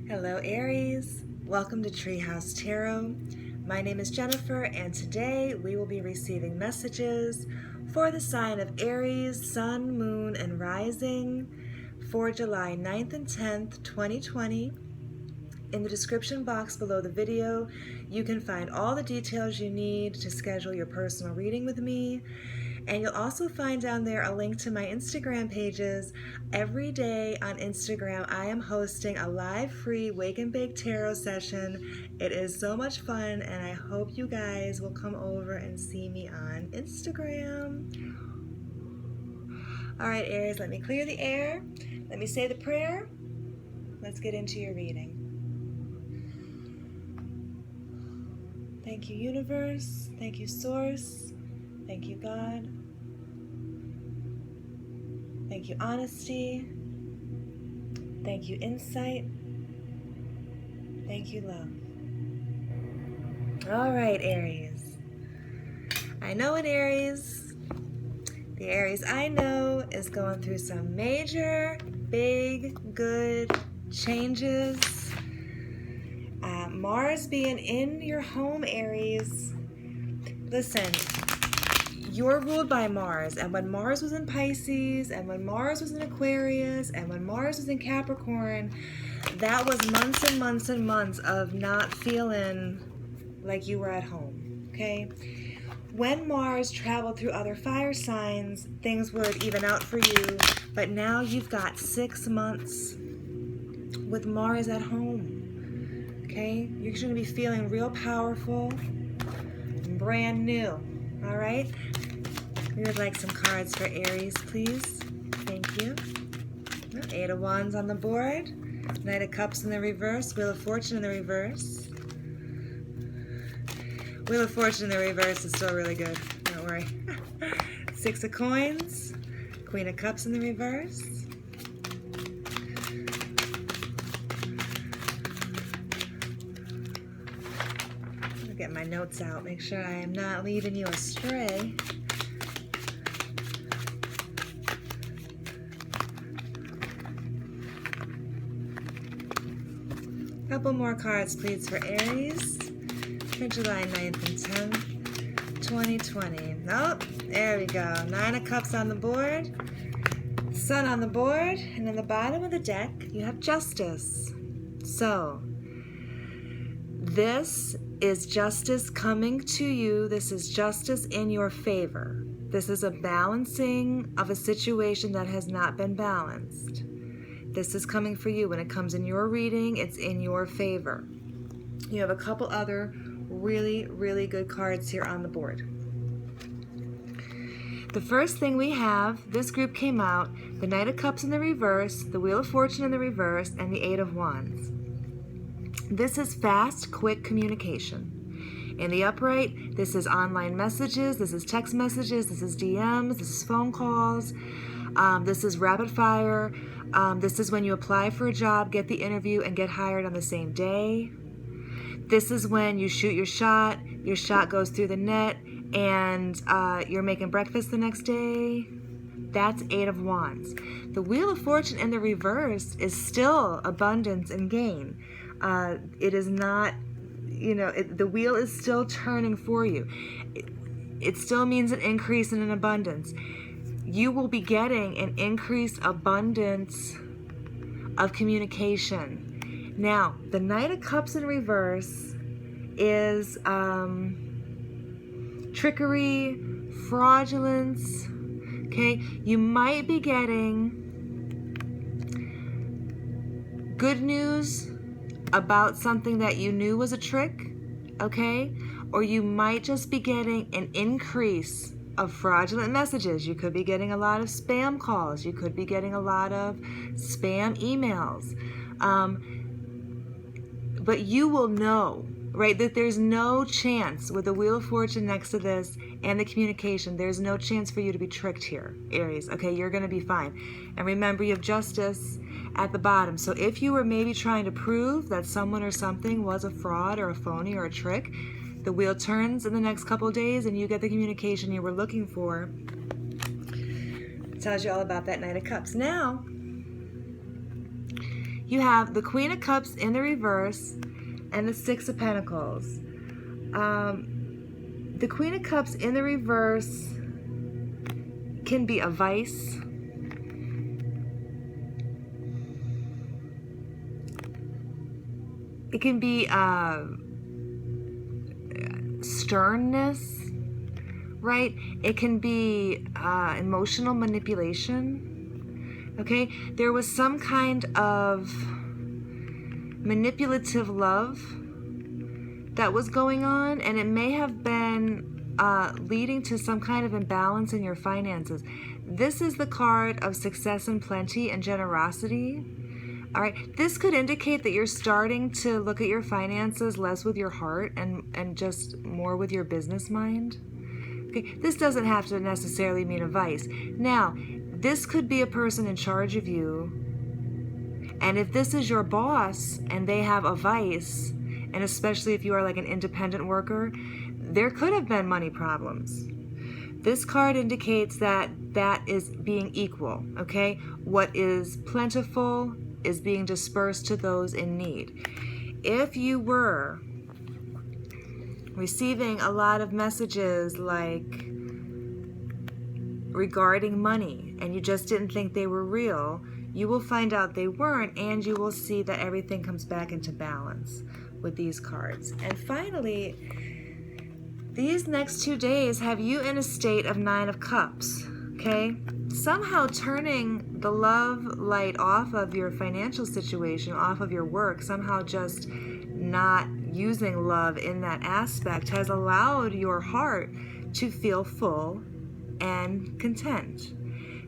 Hello Aries, welcome to TreeHouse Tarot. My name is Jennifer and today we will be receiving messages for the sign of Aries, Sun, Moon, and Rising for July 9th and 10th, 2020. In the description box below the video, you can find all the details you need to schedule your personal reading with me. And you'll also find down there a link to my Instagram pages. Every day on Instagram, I am hosting a live free Wake and Bake Tarot session. It is so much fun, and I hope you guys will come over and see me on Instagram. All right, Aries, let me clear the air. Let me say the prayer. Let's get into your reading. Thank you, Universe. Thank you, Source. Thank you, God. Thank you, Honesty. Thank you, Insight. Thank you, Love. All right, Aries. I know an Aries. The Aries I know is going through some major, big, good changes. Mars being in your home, Aries. Listen. You're ruled by Mars, and when Mars was in Pisces, and when Mars was in Aquarius, and when Mars was in Capricorn, that was months and months and months of not feeling like you were at home, okay? When Mars traveled through other fire signs, things would even out for you, but now you've got 6 months with Mars at home, okay? You're going to be feeling real powerful and brand new, all right? We would like some cards for Aries, please. Thank you. 8 of Wands on the board. Knight of Cups in the reverse. Wheel of Fortune in the reverse. Wheel of Fortune in the reverse is still really good. Don't worry. 6 of Coins. Queen of Cups in the reverse. I'll get my notes out. Make sure I am not leading you astray. Couple more cards, please, for Aries for July 9th and 10th, 2020. Oh, there we go. 9 of Cups on the board, Sun on the board, and on the bottom of the deck, you have Justice. So, this is justice coming to you. This is justice in your favor. This is a balancing of a situation that has not been balanced. This is coming for you. When it comes in your reading, it's in your favor. You have a couple other really, really good cards here on the board. The first thing we have, this group came out, the Knight of Cups in the reverse, the Wheel of Fortune in the reverse, and the 8 of Wands. This is fast, quick communication. In the upright, this is online messages, this is text messages, this is DMs, this is phone calls, this is rapid fire. This is when you apply for a job, get the interview, and get hired on the same day. This is when you shoot your shot goes through the net, and you're making breakfast the next day. That's 8 of Wands. The Wheel of Fortune in the reverse is still abundance and gain. It is not, the wheel is still turning for you. It still means an increase and an abundance. You will be getting an increased abundance of communication. Now, the Knight of Cups in reverse is trickery, fraudulence. Okay, you might be getting good news about something that you knew was a trick, okay? Or you might just be getting an increase of fraudulent messages. You could be getting a lot of spam calls. You could be getting a lot of spam emails. But you will know, right, that there's no chance with the Wheel of Fortune next to this and the communication. There's no chance for you to be tricked here, Aries. Okay, you're going to be fine. And remember, you have Justice at the bottom. So if you were maybe trying to prove that someone or something was a fraud or a phony or a trick, the wheel turns in the next couple of days and you get the communication you were looking for. It tells you all about that Knight of Cups. Now, You have the Queen of Cups in the reverse and the Six of Pentacles. The Queen of Cups in the reverse can be a vice. It can be sternness, right? It can be emotional manipulation, okay? There was some kind of manipulative love that was going on, and it may have been leading to some kind of imbalance in your finances. This is the card of success and plenty and generosity. All right, this could indicate that you're starting to look at your finances less with your heart and just more with your business mind. Okay, this doesn't have to necessarily mean a vice. Now, this could be a person in charge of you, and if this is your boss and they have a vice, and especially if you are like an independent worker, there could have been money problems. This card indicates that that is being equal, okay? What is plentiful is being dispersed to those in need. If you were receiving a lot of messages like regarding money and you just didn't think they were real, you will find out they weren't, and you will see that everything comes back into balance with these cards. And finally, these next 2 days have you in a state of Nine of Cups, okay? Somehow turning the love light off of your financial situation, off of your work, somehow just not using love in that aspect has allowed your heart to feel full and content.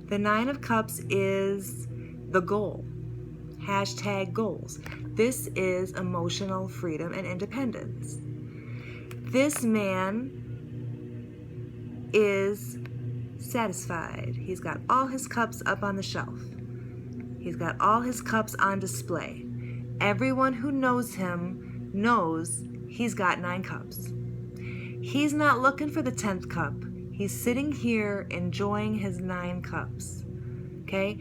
The Nine of Cups is the goal. Hashtag goals. This is emotional freedom and independence. This man is satisfied. He's got all his cups up on the shelf. He's got all his cups on display. Everyone who knows him knows he's got 9 cups. He's not looking for the 10th cup. He's sitting here enjoying his 9 cups. Okay?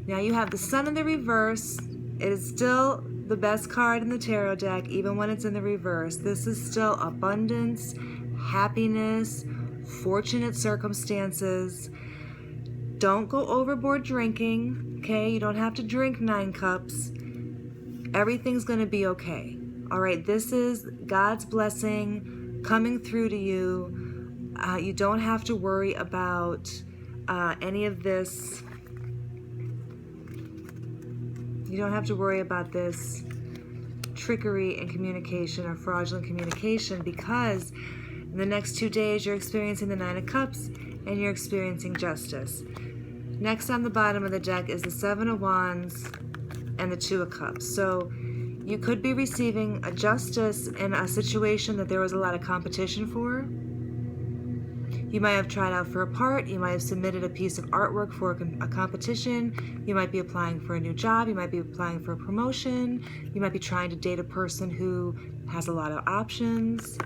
Now you have the Sun in the reverse. It is still the best card in the tarot deck, even when it's in the reverse. This is still abundance, happiness, fortunate circumstances. Don't go overboard drinking, okay? You don't have to drink 9 cups. Everything's going to be okay. All right, this is God's blessing coming through to you. You don't have to worry about any of this. You don't have to worry about this trickery in communication or fraudulent communication, because in the next 2 days you're experiencing the Nine of Cups and you're experiencing justice. Next on the bottom of the deck is the Seven of Wands and the Two of Cups. So you could be receiving a justice in a situation that there was a lot of competition for. You might have tried out for a part. You might have submitted a piece of artwork for a competition. You might be applying for a new job. You might be applying for a promotion. You might be trying to date a person who has a lot of options.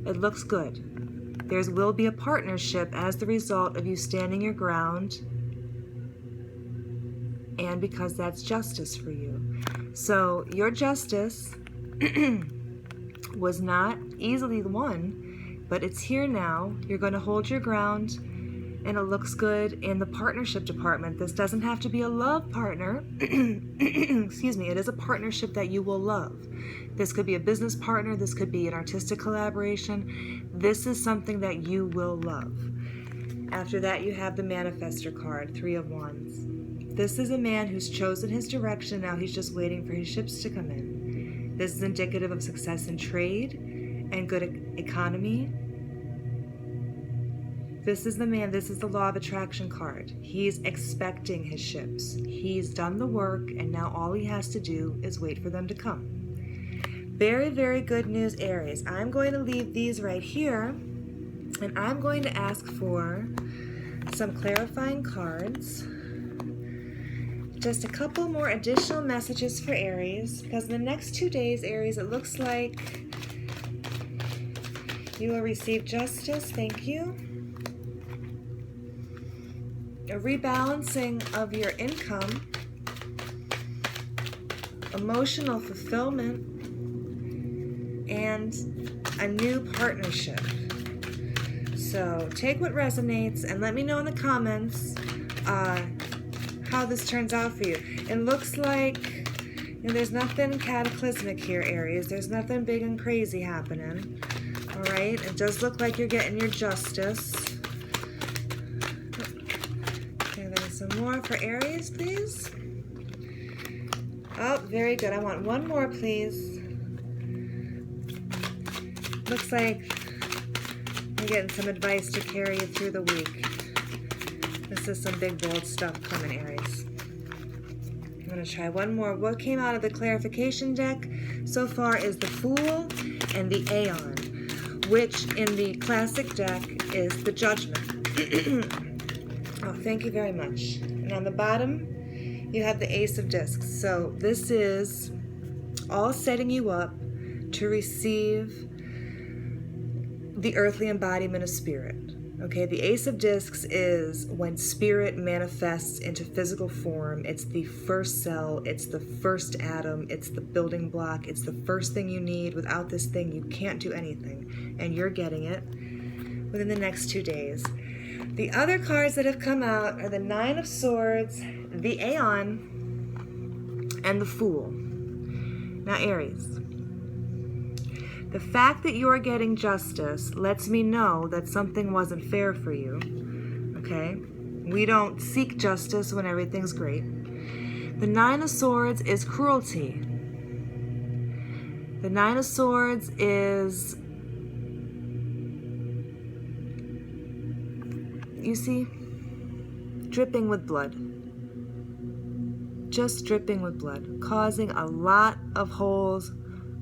It looks good. There will be a partnership as the result of you standing your ground, and because that's justice for you. So your justice was not easily won, but it's here now. You're going to hold your ground, and it looks good in the partnership department. This doesn't have to be a love partner. Excuse me. It is a partnership that you will love. This could be a business partner. This could be an artistic collaboration. This is something that you will love. After that, you have the Manifestor card, Three of Wands. This is a man who's chosen his direction. Now he's just waiting for his ships to come in. This is indicative of success in trade and good economy. This is the man, this is the Law of Attraction card. He's expecting his ships. He's done the work, and now all he has to do is wait for them to come. Very, very good news, Aries. I'm going to leave these right here, and I'm going to ask for some clarifying cards. Just a couple more additional messages for Aries, because in the next 2 days, Aries, it looks like you will receive justice. Thank you. A rebalancing of your income. emotional fulfillment, and a new partnership. So take what resonates and let me know in the comments how this turns out for you. It looks like there's nothing cataclysmic here, Aries. There's nothing big and crazy happening. All right, it does look like you're getting your justice. Okay, there's some more for Aries, please. Oh, very good. I want one more, please. Looks like you're getting some advice to carry you through the week. This is some big, bold stuff coming, Aries. I'm going to try one more. What came out of the clarification deck so far is the Fool and the Aeon, which in the classic deck is the Judgment. Oh, thank you very much. And on the bottom, you have the Ace of Discs. So this is all setting you up to receive the earthly embodiment of spirit. Okay, the Ace of Discs is when spirit manifests into physical form. It's the first cell, it's the first atom, it's the building block, it's the first thing you need. Without this thing, you can't do anything. And you're getting it within the next 2 days. The other cards that have come out are the Nine of Swords, the Aeon, and the Fool. Now, Aries, the fact that you're getting justice lets me know that something wasn't fair for you, okay? We don't seek justice when everything's great. The Nine of Swords is cruelty. The Nine of Swords is, you see, dripping with blood. Just dripping with blood, causing a lot of holes,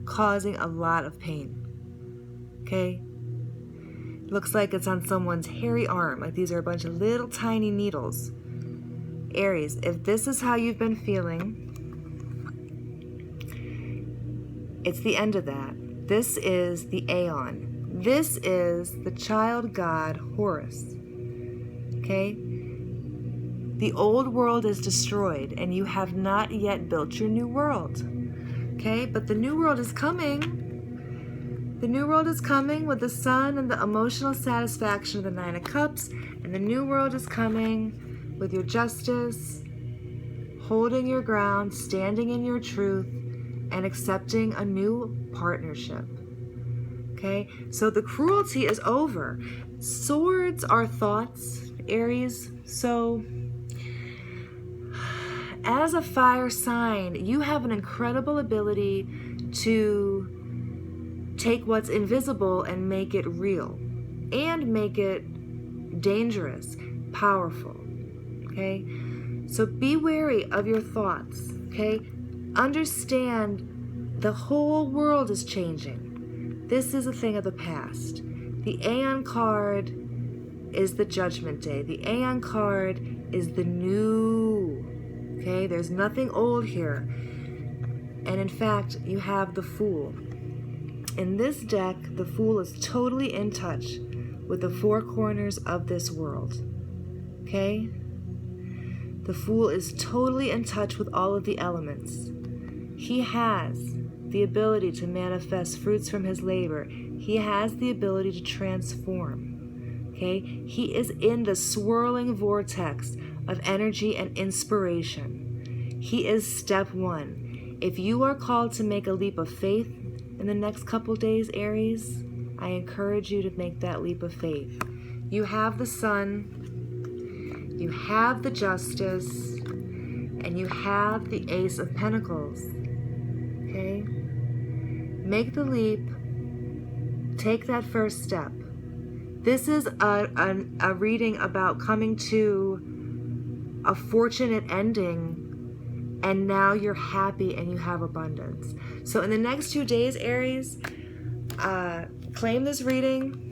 causing a lot of pain. Okay? Looks like it's on someone's hairy arm, like these are a bunch of little tiny needles. Aries, if this is how you've been feeling, it's the end of that. This is the Aeon. This is the child god Horus. Okay? The old world is destroyed, and you have not yet built your new world. Okay? But the new world is coming. The new world is coming with the sun and the emotional satisfaction of the Nine of Cups, and the new world is coming with your justice, holding your ground, standing in your truth, and accepting a new partnership. Okay? So the cruelty is over. Swords are thoughts, Aries. So as a fire sign, you have an incredible ability to take what's invisible and make it real and make it dangerous, powerful. Okay? So be wary of your thoughts. Okay? Understand the whole world is changing. This is a thing of the past. The Aeon card is the Judgment Day. The Aeon card is the new. Okay, there's nothing old here. And in fact, you have the Fool. In this deck, the Fool is totally in touch with the four corners of this world. Okay? The Fool is totally in touch with all of the elements. He has the ability to manifest fruits from his labor. He has the ability to transform. Okay? He is in the swirling vortex of energy and inspiration. He is step one. If you are called to make a leap of faith in the next couple days, Aries, I encourage you to make that leap of faith. You have the sun, you have the justice, and you have the Ace of Pentacles. Okay? Make the leap. Take that first step. This is a reading about coming to a fortunate ending, and now you're happy and you have abundance. So in the next 2 days, Aries, claim this reading.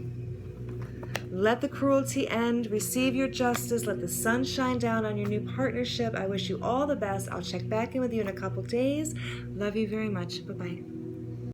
Let the cruelty end. Receive your justice. Let the sun shine down on your new partnership. I wish you all the best. I'll check back in with you in a couple days. Love you very much. Bye-bye.